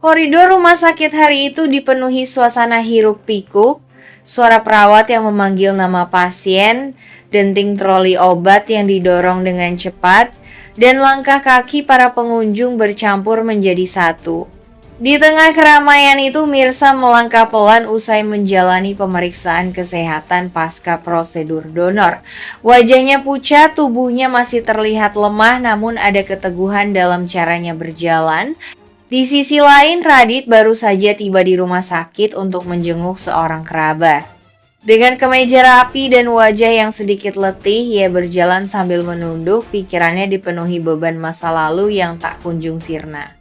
Koridor rumah sakit hari itu dipenuhi suasana hiruk-pikuk, suara perawat yang memanggil nama pasien, denting troli obat yang didorong dengan cepat, dan langkah kaki para pengunjung bercampur menjadi satu. Di tengah keramaian itu, Mirsa melangkah pelan usai menjalani pemeriksaan kesehatan pasca prosedur donor. Wajahnya pucat, tubuhnya masih terlihat lemah, namun ada keteguhan dalam caranya berjalan. Di sisi lain, Radit baru saja tiba di rumah sakit untuk menjenguk seorang kerabat. Dengan kemeja rapi dan wajah yang sedikit letih, ia berjalan sambil menunduk, pikirannya dipenuhi beban masa lalu yang tak kunjung sirna.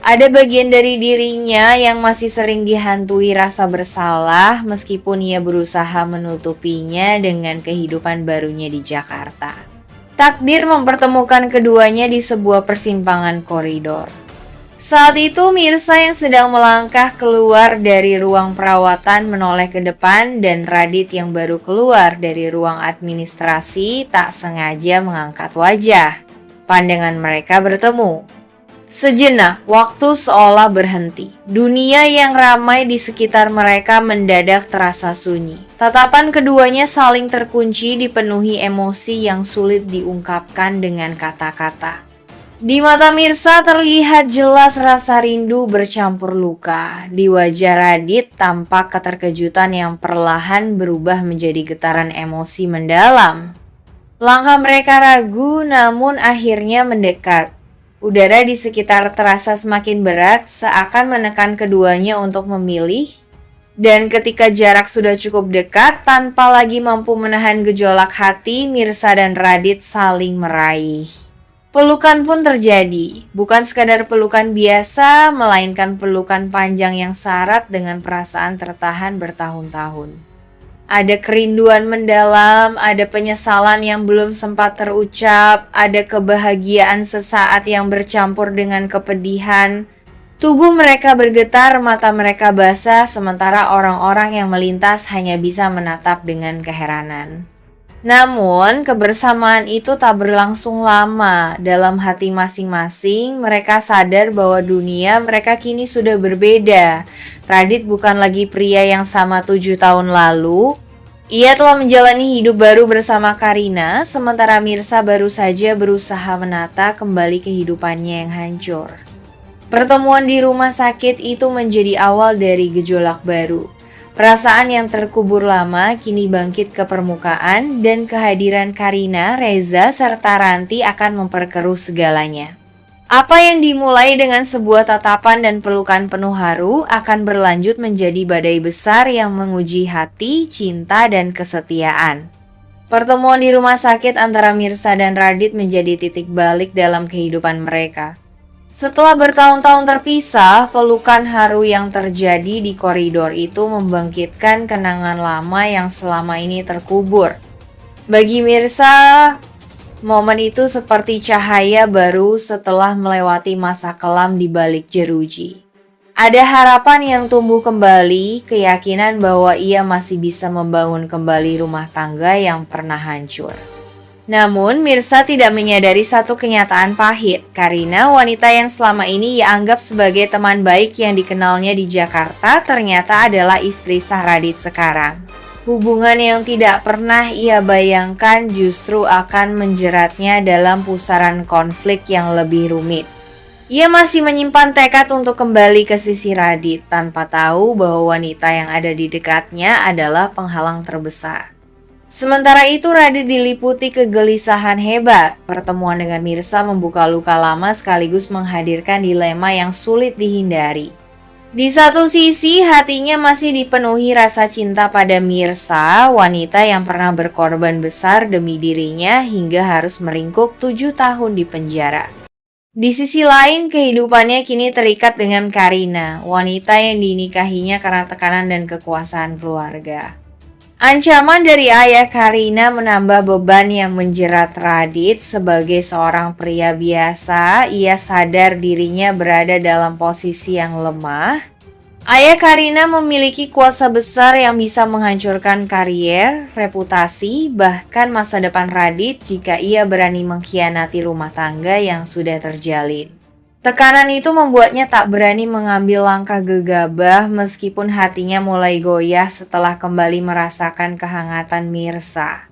Ada bagian dari dirinya yang masih sering dihantui rasa bersalah meskipun ia berusaha menutupinya dengan kehidupan barunya di Jakarta. Takdir mempertemukan keduanya di sebuah persimpangan koridor. Saat itu Mirsa yang sedang melangkah keluar dari ruang perawatan menoleh ke depan dan Radit yang baru keluar dari ruang administrasi tak sengaja mengangkat wajah. Pandangan mereka bertemu. Sejenak, waktu seolah berhenti. Dunia yang ramai di sekitar mereka mendadak terasa sunyi. Tatapan keduanya saling terkunci, dipenuhi emosi yang sulit diungkapkan dengan kata-kata. Di mata Mirsa terlihat jelas rasa rindu bercampur luka. Di wajah Radit tampak keterkejutan yang perlahan berubah menjadi getaran emosi mendalam. Langkah mereka ragu namun akhirnya mendekat. Udara di sekitar terasa semakin berat, seakan menekan keduanya untuk memilih. Dan ketika jarak sudah cukup dekat, tanpa lagi mampu menahan gejolak hati, Mirsa dan Radit saling meraih. Pelukan pun terjadi, bukan sekadar pelukan biasa, melainkan pelukan panjang yang syarat dengan perasaan tertahan bertahun-tahun. Ada kerinduan mendalam, ada penyesalan yang belum sempat terucap, ada kebahagiaan sesaat yang bercampur dengan kepedihan. Tubuh mereka bergetar, mata mereka basah, sementara orang-orang yang melintas hanya bisa menatap dengan keheranan. Namun, kebersamaan itu tak berlangsung lama. Dalam hati masing-masing, mereka sadar bahwa dunia mereka kini sudah berbeda. Radit bukan lagi pria yang sama 7 tahun lalu. Ia telah menjalani hidup baru bersama Karina, sementara Mirsa baru saja berusaha menata kembali kehidupannya yang hancur. Pertemuan di rumah sakit itu menjadi awal dari gejolak baru. Perasaan yang terkubur lama kini bangkit ke permukaan dan kehadiran Karina, Reza, serta Ranti akan memperkeruh segalanya. Apa yang dimulai dengan sebuah tatapan dan pelukan penuh haru akan berlanjut menjadi badai besar yang menguji hati, cinta, dan kesetiaan. Pertemuan di rumah sakit antara Mirsa dan Radit menjadi titik balik dalam kehidupan mereka. Setelah bertahun-tahun terpisah, pelukan haru yang terjadi di koridor itu membangkitkan kenangan lama yang selama ini terkubur. Bagi Mirsa, momen itu seperti cahaya baru setelah melewati masa kelam di balik jeruji. Ada harapan yang tumbuh kembali, keyakinan bahwa ia masih bisa membangun kembali rumah tangga yang pernah hancur. Namun, Mirsa tidak menyadari satu kenyataan pahit. Karina, wanita yang selama ini ia anggap sebagai teman baik yang dikenalnya di Jakarta, ternyata adalah istri sah Radit sekarang. Hubungan yang tidak pernah ia bayangkan justru akan menjeratnya dalam pusaran konflik yang lebih rumit. Ia masih menyimpan tekad untuk kembali ke sisi Radit, tanpa tahu bahwa wanita yang ada di dekatnya adalah penghalang terbesar. Sementara itu Radit diliputi kegelisahan hebat. Pertemuan dengan Mirsa membuka luka lama sekaligus menghadirkan dilema yang sulit dihindari. Di satu sisi hatinya masih dipenuhi rasa cinta pada Mirsa, wanita yang pernah berkorban besar demi dirinya hingga harus meringkuk 7 tahun di penjara. Di sisi lain kehidupannya kini terikat dengan Karina, wanita yang dinikahinya karena tekanan dan kekuasaan keluarga. Ancaman dari ayah Karina menambah beban yang menjerat Radit. Sebagai seorang pria biasa, ia sadar dirinya berada dalam posisi yang lemah. Ayah Karina memiliki kuasa besar yang bisa menghancurkan karier, reputasi, bahkan masa depan Radit jika ia berani mengkhianati rumah tangga yang sudah terjalin. Tekanan itu membuatnya tak berani mengambil langkah gegabah meskipun hatinya mulai goyah setelah kembali merasakan kehangatan Mirsa.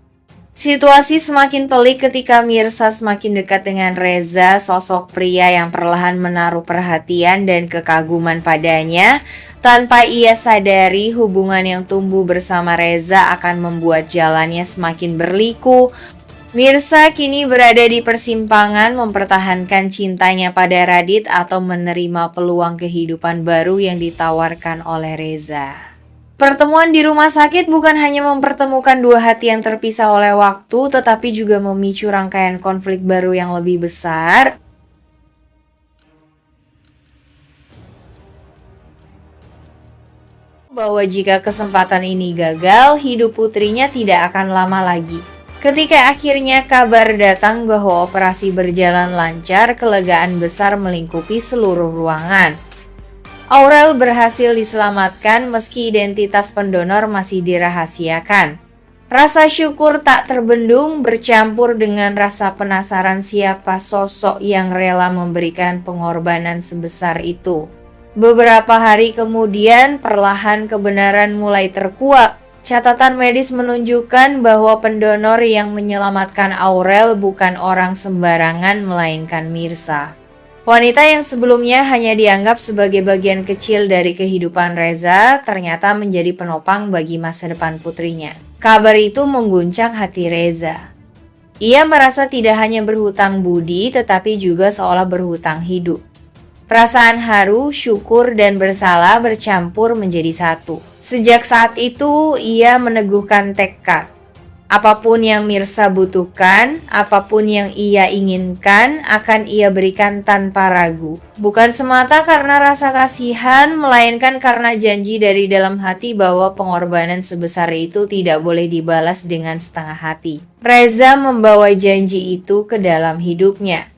Situasi semakin pelik ketika Mirsa semakin dekat dengan Reza, sosok pria yang perlahan menaruh perhatian dan kekaguman padanya. Tanpa ia sadari, hubungan yang tumbuh bersama Reza akan membuat jalannya semakin berliku. Mirsa kini berada di persimpangan mempertahankan cintanya pada Radit atau menerima peluang kehidupan baru yang ditawarkan oleh Reza. Pertemuan di rumah sakit bukan hanya mempertemukan dua hati yang terpisah oleh waktu, tetapi juga memicu rangkaian konflik baru yang lebih besar. Bahwa jika kesempatan ini gagal, hidup putrinya tidak akan lama lagi. Ketika akhirnya kabar datang bahwa operasi berjalan lancar, kelegaan besar melingkupi seluruh ruangan. Aurel berhasil diselamatkan meski identitas pendonor masih dirahasiakan. Rasa syukur tak terbendung bercampur dengan rasa penasaran siapa sosok yang rela memberikan pengorbanan sebesar itu. Beberapa hari kemudian, perlahan kebenaran mulai terkuak. Catatan medis menunjukkan bahwa pendonor yang menyelamatkan Aurel bukan orang sembarangan melainkan Mirsa. Wanita yang sebelumnya hanya dianggap sebagai bagian kecil dari kehidupan Reza, ternyata menjadi penopang bagi masa depan putrinya. Kabar itu mengguncang hati Reza. Ia merasa tidak hanya berhutang budi, tetapi juga seolah berhutang hidup. Perasaan haru, syukur, dan bersalah bercampur menjadi satu. Sejak saat itu, ia meneguhkan tekad. Apapun yang Mirsa butuhkan, apapun yang ia inginkan, akan ia berikan tanpa ragu. Bukan semata karena rasa kasihan, melainkan karena janji dari dalam hati bahwa pengorbanan sebesar itu tidak boleh dibalas dengan setengah hati. Reza membawa janji itu ke dalam hidupnya.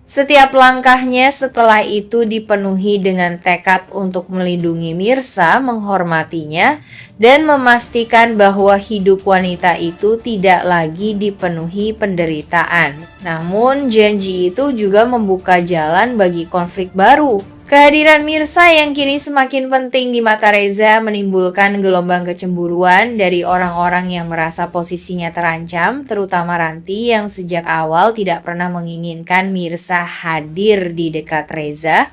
Setiap langkahnya setelah itu dipenuhi dengan tekad untuk melindungi Mirsa, menghormatinya, dan memastikan bahwa hidup wanita itu tidak lagi dipenuhi penderitaan. Namun, janji itu juga membuka jalan bagi konflik baru. Kehadiran Mirsa yang kini semakin penting di mata Reza menimbulkan gelombang kecemburuan dari orang-orang yang merasa posisinya terancam, terutama Ranti yang sejak awal tidak pernah menginginkan Mirsa hadir di dekat Reza.